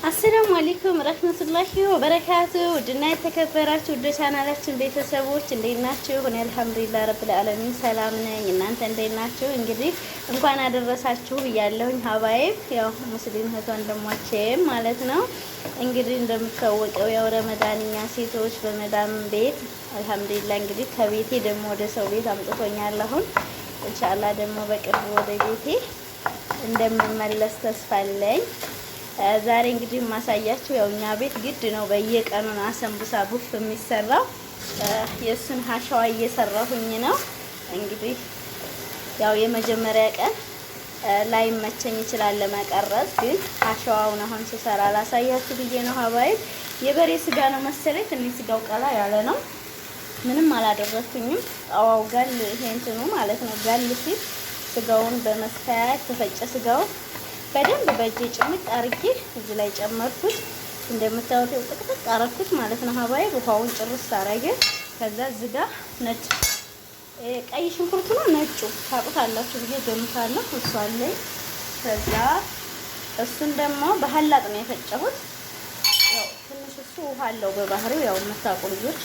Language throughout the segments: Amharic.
አሰላሙ አለይኩም ረህመቱላሂ ወበረካቱ። ውድና የተከበራችሁ ውድ ቻናላችን ቤተሰቦች እንዴት ናችሁ? እኔ አልሐምዱሊላህ ረብል ዓለሚን ሰላም ነኝ። እናንተ እንዴት ናችሁ? እንግዲህ እንኳን አደረሳችሁ ብያለሁኝ ሀባይብ፣ ያው ሙስሊም እህት ወንድሞቼም ማለት ነው። እንግዲህ እንደምታወቀው ያው ረመዳንኛ ሴቶች በመዳም ቤት አልሐምዱሊላህ እንግዲህ ከቤቴ ደግሞ ወደ ሰው ቤት አምጥቶኛል። አሁን ኢንሻአላህ ደግሞ በቅርቡ ወደ ቤቴ እንደምመለስ ተስፋ አለኝ። ዛሬ እንግዲህ ማሳያችሁ ያው እኛ ቤት ግድ ነው በየቀኑ አሰንቡሳ ቡፍ የሚሰራው። የሱን ሀሻዋ እየሰራሁኝ ነው። እንግዲህ ያው የመጀመሪያ ቀን ላይ መቸኝ ይችላል ለመቀረጽ፣ ግን ሀሻዋውን አሁን ስሰራ ላሳያችሁ ብዬ ነው ሀባይብ። የበሬ ስጋ ነው መሰለኝ፣ ትንሽ ስጋው ቀላ ያለ ነው። ምንም አላደረኩኝም። ጣዋው ጋል ይሄ እንትኑ ማለት ነው ጋል ሲል ስጋውን በመስፈያ ተፈጨ ስጋው በደንብ በእጄ ጭምቅ አርጌ እዚህ ላይ ጨመርኩት። እንደምታዩት ጥቅጥቅ አረኩት ማለት ነው ሀባይ። ውሃውን ጭርስ አረገ። ከዛ እዚህ ጋር ነጭ ቀይ ሽንኩርት ነው ነጩ ታውቁታላችሁ ብዬ ገምታለሁ። እሱ አለኝ። ከዛ እሱን ደግሞ በሐላጥ ነው የፈጨሁት። ያው ትንሽ እሱ ውሃ አለው በባህሪው፣ ያው የምታውቁ ልጆች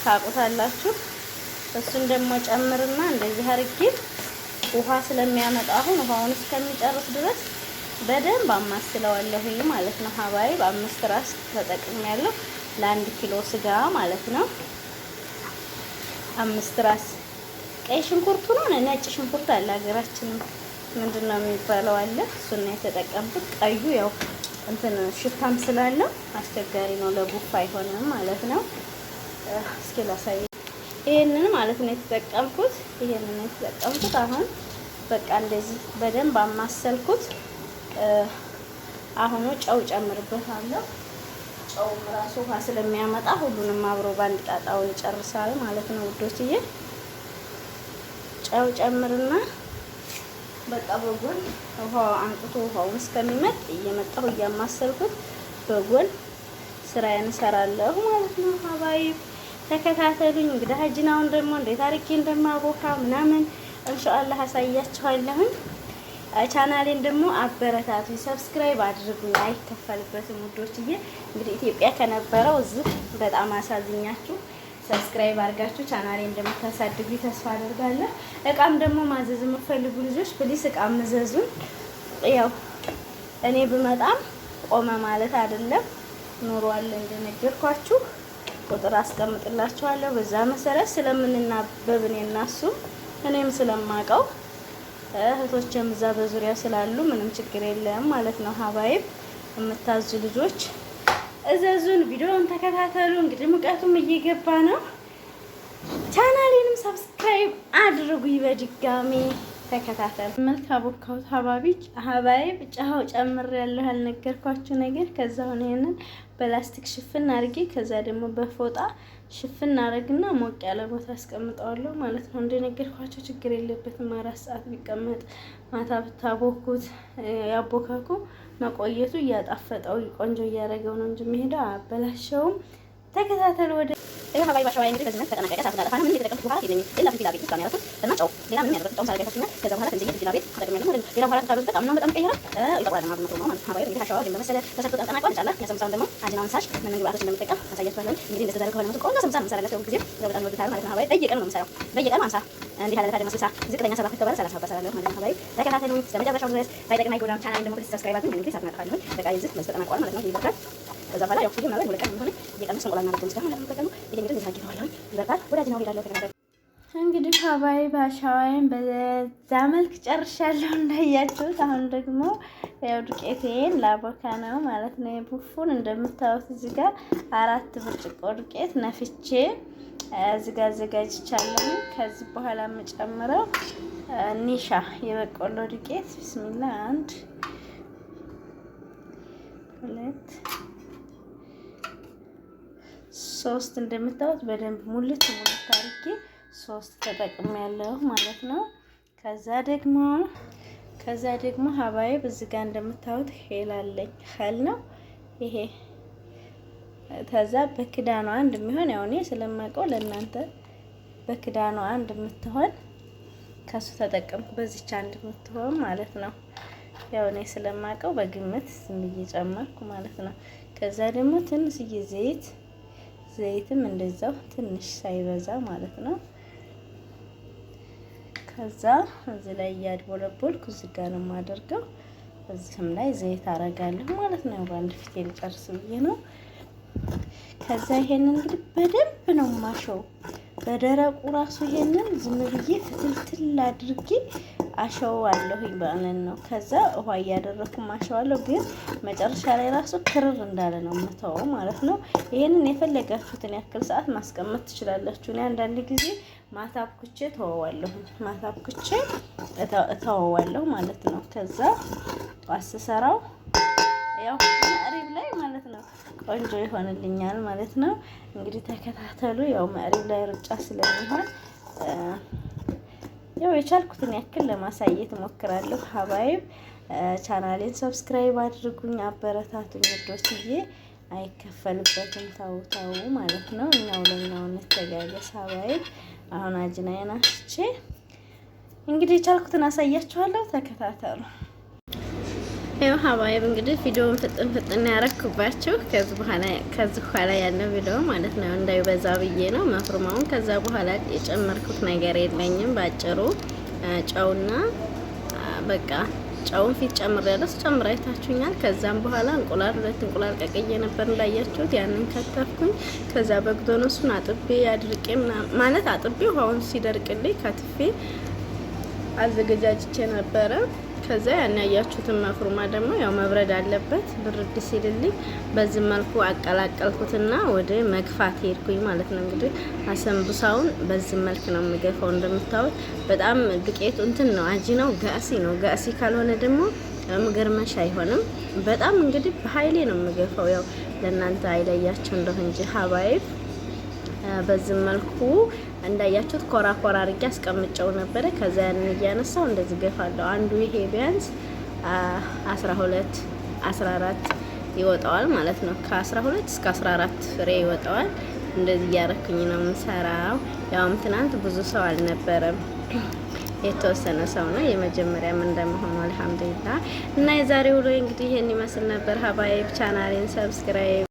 ታውቁታላችሁ። እሱን ደግሞ ጨምርና እንደዚህ አርጌ ውሃ ስለሚያመጣ አሁን ውሃውን እስከሚጨርስ ድረስ በደንብ አማስለዋለሁ ማለት ነው ሀባይ። በ5 ራስ ተጠቅሜያለሁ ለ1 ኪሎ ስጋ ማለት ነው። 5 ራስ ቀይ ሽንኩርቱ ነው ነጭ ሽንኩርት አለ ሀገራችን ምንድነው የሚባለው አለ፣ እሱን ነው የተጠቀምኩት። ቀዩ ያው እንትን ሽታም ስላለው አስቸጋሪ ነው ለቡፍ አይሆንም ማለት ነው። እስኪ ላሳይ። ይሄንን ማለት ነው የተጠቀምኩት። አሁን በቃ እንደዚህ በደንብ አማሰልኩት። አሁን ጨው ጨምርበታለሁ። ጨው ራሱ ውሃ ስለሚያመጣ ሁሉንም አብሮ ባንድ ጣጣውን ይጨርሳል ማለት ነው ውዶችዬ። ጨው ጨምርና በቃ በጎን ውሃው አንጥቶ ውሃውን እስከሚመጥ እየመጣሁ እያማሰልኩት በጎን ስራዬን እሰራለሁ ማለት ነው ሀባይ። ተከታተሉኝ። እንግዲህ አጅናውን ደግሞ እንዴት አድርጌ እንደማቦካ ምናምን ኢንሻአላህ አሳያችኋለሁ። ቻናሌን ደግሞ አበረታቱኝ፣ ሰብስክራይብ አድርጉኝ፣ አይከፈልበትም ውዶችዬ። እንግዲህ ኢትዮጵያ ከነበረው እዚህ በጣም አሳዝኛችሁ ሰብስክራይብ አድርጋችሁ ቻናሌን እንደምታሳድጉ ተስፋ አደርጋለሁ። እቃም ደግሞ ማዘዝ የምትፈልጉ ልጆች ፕሊስ እቃም መዘዙን። ያው እኔ ብመጣም ቆመ ማለት አይደለም፣ ኑሯል እንደነገርኳችሁ። ቁጥር አስቀምጥላችኋለሁ። በዛ መሰረት ስለምንናበብ እኔና እሱ እኔም ስለማቀው እህቶችም እዛ በዙሪያ ስላሉ ምንም ችግር የለም ማለት ነው ሀባይብ። የምታዙ ልጆች እዘዙን፣ ቪዲዮውን ተከታተሉ። እንግዲህ ሙቀቱም እየገባ ነው። ቻናሌንም ሰብስክራይብ አድርጉኝ በድጋሚ ተከታተሉ። መልካም ቦካውት ሀባይብ ጫው ጨምሬያለሁ ያልነገርኳችሁ ነገር። ከዛ ሆነ ይሄንን በላስቲክ ሽፍን አድርጌ ከዛ ደግሞ በፎጣ ሽፍን አድርግና ሞቅ ያለ ቦታ አስቀምጠዋለሁ ማለት ነው። እንደነገርኳችሁ ችግር የለበትም 4 ሰዓት ቢቀመጥ። ማታ ብታቦኩት ያቦካኩ መቆየቱ እያጣፈጠው ቆንጆ እያደረገው ነው እንጂ የሚሄደው አበላሸውም። ተከታተሉ። ወደ ሀባይ ባሻው እንግዲህ በዚህ መልኩ ተጠናቀቀ። ሳፍላ ፋና ምን የተጠቀምኩት ውሃ የለኝም ሌላ ፍሪዛ ቤት ውስጥ ያደረኩት እና ጨው ሌላ ምንም ያደረኩት ጨው ሳላደረኩት ከዛ በኋላ ከዚህ ፍሪዛ ቤት ተጠቅሜያለሁ ማለት ነው። ሌላ በኋላ ታበዝ በጣም ቀይራ ይጠቅላል ማለት ነው ማለት ሀባይ። እንግዲህ ሀሻዋ ግን በመሰለ ተሰርቶ ተጠናቋል። ኢንሻአላህ ያሰምሳውን ደግሞ አጅናውን ሳሽ ምን ግብአቶች እንደምጠቀም አሳያችኋለሁ። እንግዲህ እንደዚህ ተደረገ ነው ቆንጆ ሰምሳ እንሰራለን። ሁሉ ጊዜ በጣም ወድታል ማለት ነው ሀባይ። በየቀኑ ነው የምሰራው፣ በየቀኑ 50 እንዲህ ያለ ታዲያ 60 ዝቅተኛ 7 ከተባለ 30 በሰራለሁ ማለት ነው ሀባይ። ተከታተሉ እስከመጨረሻው ድረስ። ባይጠቅም አይጎዳም። ቻናሌን ደግሞ ሰብስክራይብ አድርጉ። እንግዲህ ሳትናጥፋለሁ በቃ ይዝት መስጠት ተጠናቋል ማለት ነው። ይበቃል። ከዛ በኋላ ያው ፊልም ማለት ወለቀን ሆነ እየቀነስ እንቆላል ማለት ነው። ስለዚህ ማለት ነው ይሄ እንግዲህ ታግተዋለሁ። ይበቃል። ወደ አጅናው ሄዳለሁ። ተከታተሉ። እንግዲህ ሀባይ ባሻዋይን በዛ መልክ ጨርሻለሁ እንዳያችሁት። አሁን ደግሞ ያው ዱቄቴን ላቦካ ነው ማለት ነው። የቡፉን እንደምታዩት እዚህ ጋር 4 ብርጭቆ ዱቄት ነፍቼ እዚህ ጋር አዘጋጅቻለሁ። ከዚህ በኋላ የምጨምረው ኒሻ የበቆሎ ዱቄት ቢስሚላ 1 2 3 እንደምታዩት በደንብ ሙልት አድርጌ 3 ተጠቅሜያለሁ ማለት ነው። ከዛ ደግሞ ሀባይብ እዚህ ጋር እንደምታዩት ሄል አለኝ። ሄል ነው ይሄ። ከዛ በክዳኗ አንድ የሚሆን ያው እኔ ስለማውቀው ለእናንተ በክዳኗ አንድ የምትሆን ከሱ ተጠቀምኩ። በዚች አንድ የምትሆን ማለት ነው። ያው እኔ ስለማውቀው በግምት ዝም ብዬ ጨመርኩ ማለት ነው። ከዛ ደግሞ ትንሽዬ ዘይትም እንደዛው ትንሽ ሳይበዛ ማለት ነው። ከዛ እዚህ ላይ እያድቦለቦልኩ እዚህ ጋር ነው የማደርገው። እዚህም ላይ ዘይት አረጋለሁ ማለት ነው። በአንድ ፊቴ ልጨርስ ብዬ ነው። ከዛ ይሄንን እንግዲህ በደንብ ነው ማሸው። በደረቁ ራሱ ይሄንን ዝም ብዬ ፍትልትል አድርጌ አሸዋለሁኝ ማለት ነው። ከዛ ውሃ እያደረኩ ማሸዋለሁ፣ ግን መጨረሻ ላይ ራሱ ክርር እንዳለ ነው የምተወው ማለት ነው። ይሄንን የፈለጋችሁትን ያክል ሰዓት ማስቀመጥ ትችላላችሁ። እኔ አንዳንድ ጊዜ ማታ አብኩቼ እተወዋለሁ ማለት ነው። ከዛ አስሰራው ያው መዕሪብ ላይ ማለት ነው ቆንጆ ይሆንልኛል ማለት ነው። እንግዲህ ተከታተሉ። ያው መዕሪብ ላይ ሩጫ ስለሚሆን ያው የቻልኩትን ያክል ለማሳየት እሞክራለሁ። ሀባይብ ቻናሌን ሰብስክራይብ አድርጉኝ፣ አበረታቱኝ ውዶችዬ። አይከፈልበትም፣ ታው ማለት ነው። እኛው ለኛው እንተጋገዝ ሀባይብ። አሁን አጅናዬን አስቼ እንግዲህ የቻልኩትን አሳያችኋለሁ። ተከታተሉ። ያው ሀባይብ እንግዲህ ቪዲዮውን ፍጥን ያረኩባችሁ ከዚህ በኋላ ያለው ቪዲዮ ማለት ነው እንዳይበዛ ብዬ ነው መፍሩማውን። ከዛ በኋላ የጨመርኩት ነገር የለኝም ባጭሩ ጨውና በቃ ጨውን ፊት ጨምሬያለሁ። ጨምራ አይታችሁኛል። ከዛም በኋላ ሁለት እንቁላል ቀቅዬ ነበር እንዳያችሁት፣ ያንን ከተፍኩኝ። ከዛ በግዶነሱን አጥቤ አድርቄ ማለት አጥቤ ውሃውን ሲደርቅልኝ ከትፌ አዘገጃጅቼ ነበረ። ከዛ ያን ያያችሁትን መፍሩማ ደግሞ ያው መብረድ አለበት። ብርድ ሲልልኝ በዚህ መልኩ አቀላቀልኩትና ወደ መግፋት ሄድኩኝ ማለት ነው። እንግዲህ አሰንቡሳውን በዚህ መልክ ነው የምገፋው። እንደምታዩት በጣም ዱቄቱ እንትን ነው፣ አጂ ነው፣ ጋሲ ካልሆነ ደግሞ ምግርመሽ አይሆንም። በጣም እንግዲህ በኃይሌ ነው የምገፋው። ያው ለእናንተ አይለያችሁ እንደሆነ እንጂ ሀባይብ በዚህ መልኩ እንዳያችሁት ኮራ አድርጌ አስቀምጨው ነበረ። ከዛ ያንን እያነሳው እንደዚህ ገፋለሁ። አንዱ ይሄ ቢያንስ 12 14 ይወጣዋል ማለት ነው። ከ12 እስከ 14 ፍሬ ይወጣዋል። እንደዚህ እያረኩኝ ነው የምሰራው። ያውም ትናንት ብዙ ሰው አልነበረም፣ የተወሰነ ሰው ነው። የመጀመሪያም እንደመሆኑ አልሐምዱሊላህ። እና የዛሬው ውሎ እንግዲህ ይሄን ይመስል ነበር ሀባይብ። ቻናሌን ሰብስክራይብ